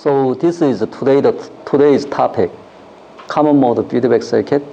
So this is today's topic, common mode feedback circuit,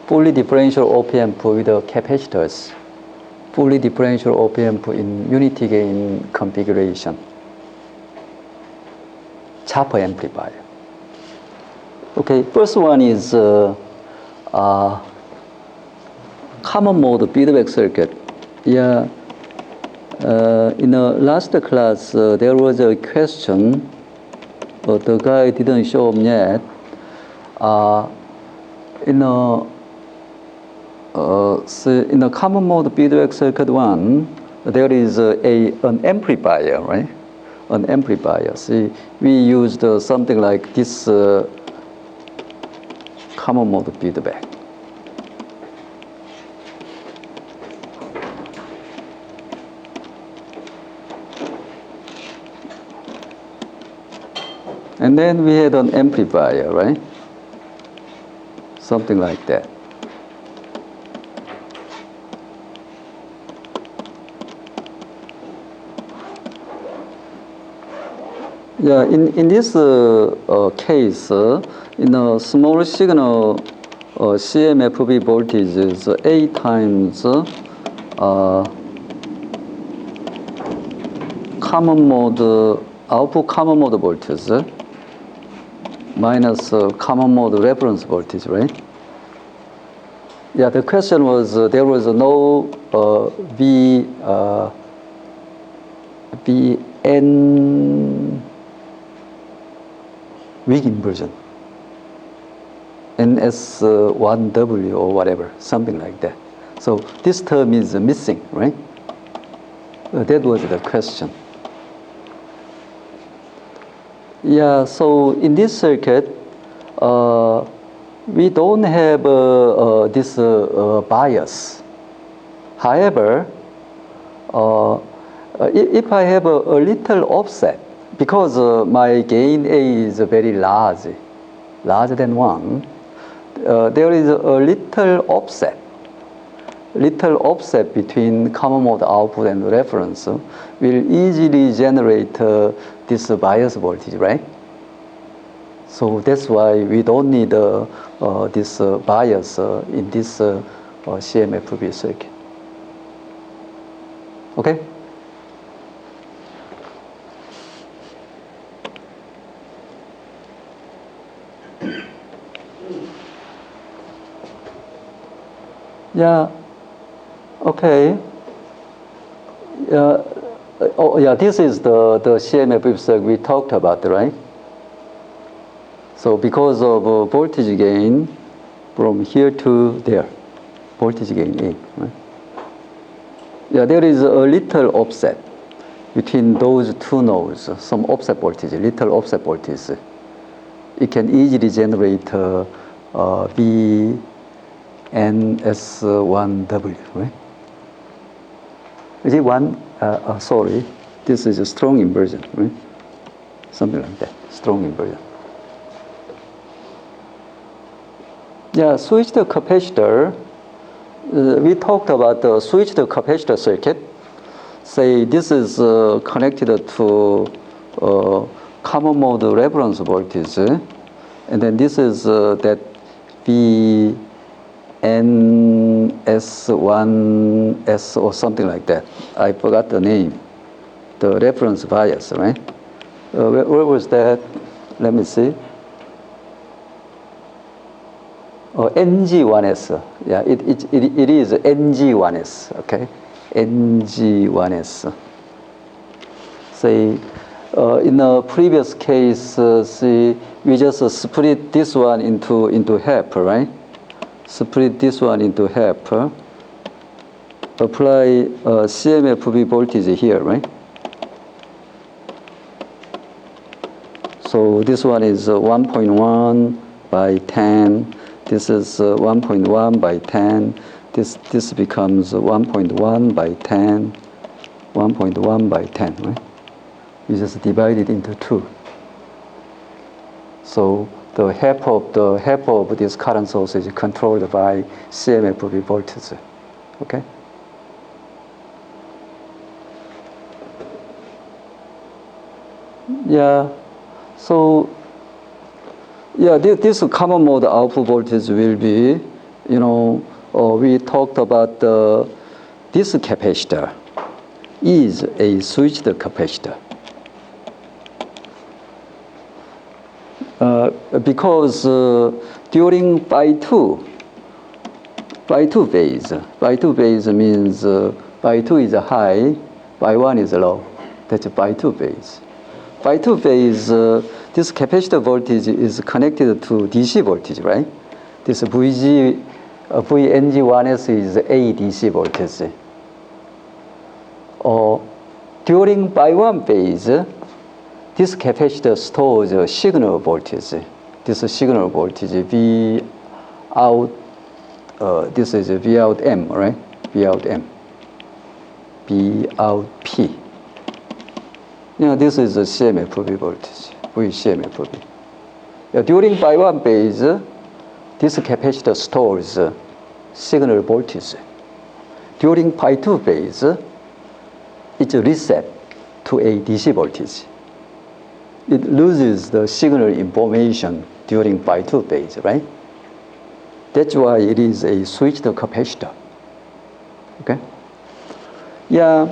fully differential op-amp with capacitors, fully differential op-amp in unity gain configuration, chopper amplifier. Okay, first one is common mode feedback circuit. Yeah. In the last class, there was a question, but the guy didn't show up yet. In the common mode feedback circuit one, there is an amplifier, right? An amplifier. See, we used something like this common mode feedback. And then we had an amplifier, right? Something like that. Yeah, in this case, in a small signal CMFB voltage is A times common mode output common mode voltage minus common mode reference voltage, right? Yeah, the question was there was no Vn weak inversion, NS1W or whatever, something like that. So this term is missing, right? That was the question. Yeah, so in this circuit, we don't have this bias. However, if I have a little offset, because my gain A is very large, larger than 1, there is a little offset between common mode output and reference will easily generate this bias voltage, right? So that's why we don't need this bias in this CMFB circuit. Okay? Yeah. Okay. Oh yeah, this is the CMFB circuit we talked about, right? So because of voltage gain from here to there, voltage gain A, right? Yeah, there is a little offset between those two nodes, some offset voltage, little offset voltage. It can easily generate VNS1W, right? Is it one? Sorry, this is a strong inversion, right? Something like that, strong inversion. Yeah, switched capacitor. We talked about the switched capacitor circuit. Say this is connected to common mode reference voltage, and then this is that VNS1S or something like that. I forgot the name. The reference bias, right? Where was that? Let me see. NG1S. Yeah, it is NG1S. Okay, NG1S. Say, in the previous case, see, we just split this one into half, right? Split this one into half. Apply CMFB voltage here, right? So this one is 1.1 by 10. This is 1.1 by 10. This becomes 1.1 by 10. 1.1 by 10, right? You just divide it into 2. So the half of this current source is controlled by CMFB voltage. Okay. Yeah. So, yeah, this common mode output voltage will be, we talked about this capacitor is a switched capacitor. Because during by2 phase means by2 is high, by1 is low. That's by2 phase. By2 phase, this capacitor voltage is connected to DC voltage, right? This VNG1S is a DC voltage. During by1 phase, this capacitor stores a signal voltage. This signal voltage V out, this is V out M, right? V out M. V out P. This is a CMFB voltage, V CMFB. During by1 phase, this capacitor stores signal voltage. During by2 phase, it's reset to a DC voltage. It loses the signal information during by2 phase, right? That's why it is a switched capacitor. Okay? Yeah.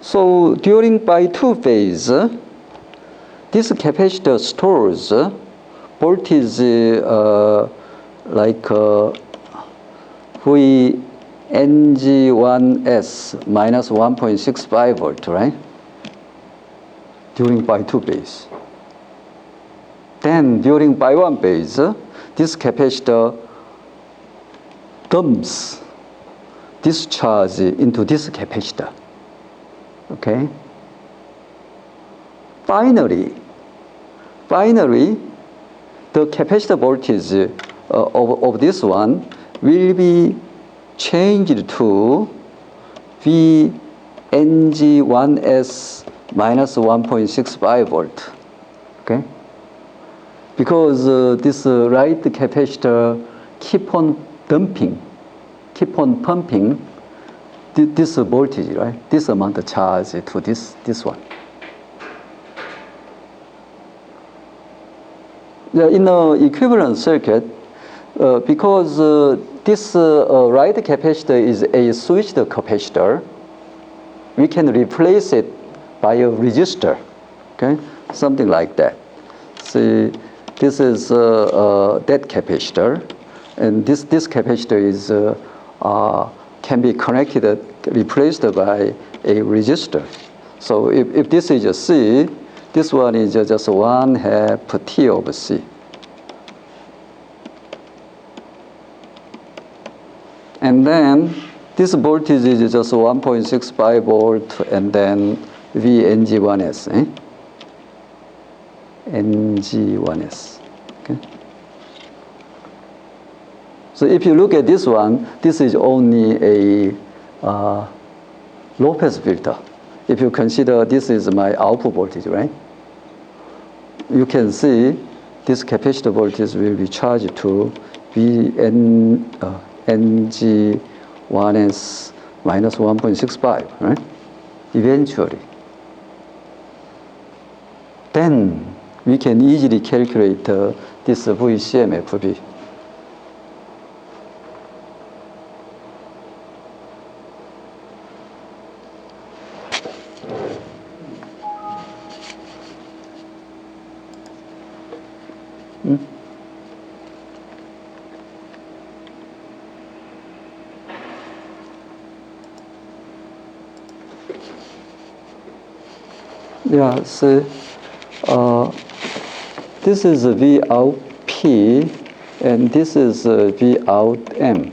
So during by2 phase, this capacitor stores voltage like VNG1S minus 1.65 volt, right? During by2 phase. Then during by1 phase, this capacitor dumps this charge into this capacitor. Okay? Finally, the capacitor voltage of this one will be changed to VNG1S minus 1.65 volt. Okay? Because this right capacitor keep on pumping this voltage, right? This amount of charge to this one. In an equivalent circuit, because this right capacitor is a switched capacitor, we can replace it by a resistor, okay? Something like that. See, this is that capacitor, and this capacitor is can be replaced by a resistor. So if this is a C, this one is just 1/2 T over C. And then this voltage is just 1.65 volt, and then VNG1S. NG1S. Okay. So if you look at this one, this is only a low-pass filter. If you consider this is my output voltage, right? You can see this capacitor voltage will be charged to NG1S minus 1.65, right? Eventually. Then we can easily calculate this VCMFB. Yeah, see, this is V out P, and this is V out M.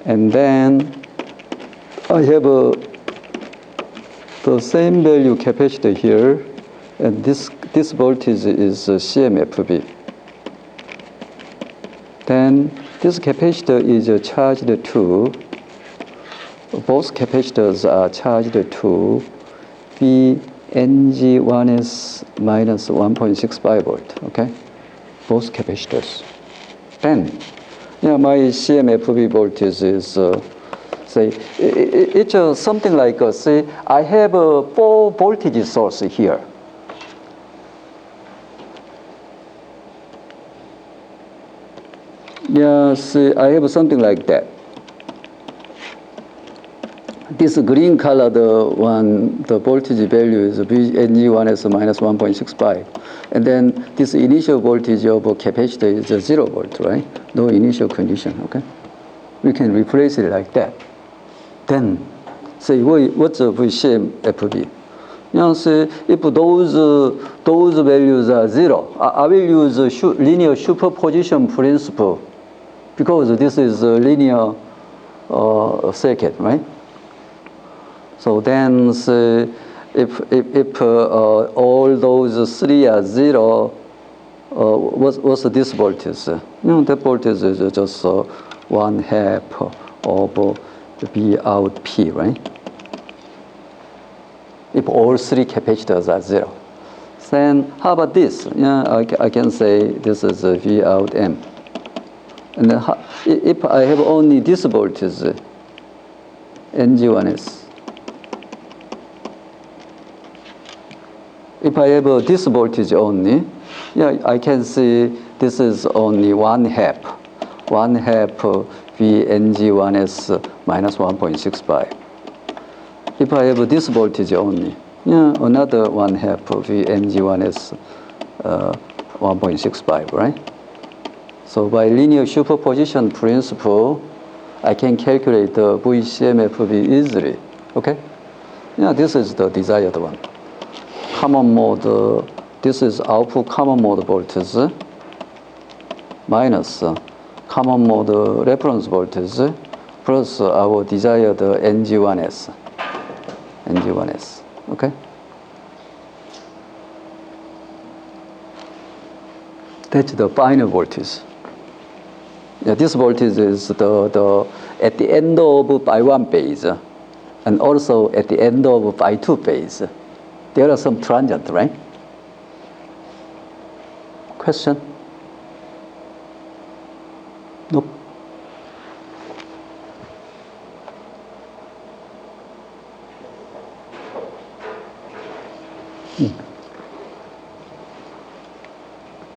And then I have the same value capacitor here, and this voltage is CMFB. Then this capacitor is charged to, both capacitors are charged to VNG1S minus 1.65 volt, okay? Both capacitors. Then, my CMFB voltage is, say, it's something like, say, I have a 4 voltage source here. Yeah, see, I have something like that. This green colored one, the voltage value is VNG1S minus 1.65. And then this initial voltage of a capacitor is 0 volt, right? No initial condition, okay? We can replace it like that. Then, say, what's a VCM FB? Say, if those values are 0, I will use linear superposition principle because this is a linear circuit, right? So then, say, if all those three are 0, what's this voltage? That voltage is just 1/2 of V out P, right? If all three capacitors are 0. Then how about this? Yeah, I can say this is V out M. And then if I have only this voltage, NG1S. If I have this voltage only, yeah, I can see this is only 1/2 VNG1S minus 1.65. If I have this voltage only, yeah, another 1/2 VNG1S 1.65, right? So by linear superposition principle, I can calculate the VCMFV easily, okay? Yeah, this is the desired one. Common mode, this is output common mode voltage minus common mode reference voltage plus our desired NG1S, okay? That's the final voltage. Yeah, this voltage is the at the end of phi 1 phase and also at the end of phi 2 phase. There are some transient, right? Question? Nope. Hmm.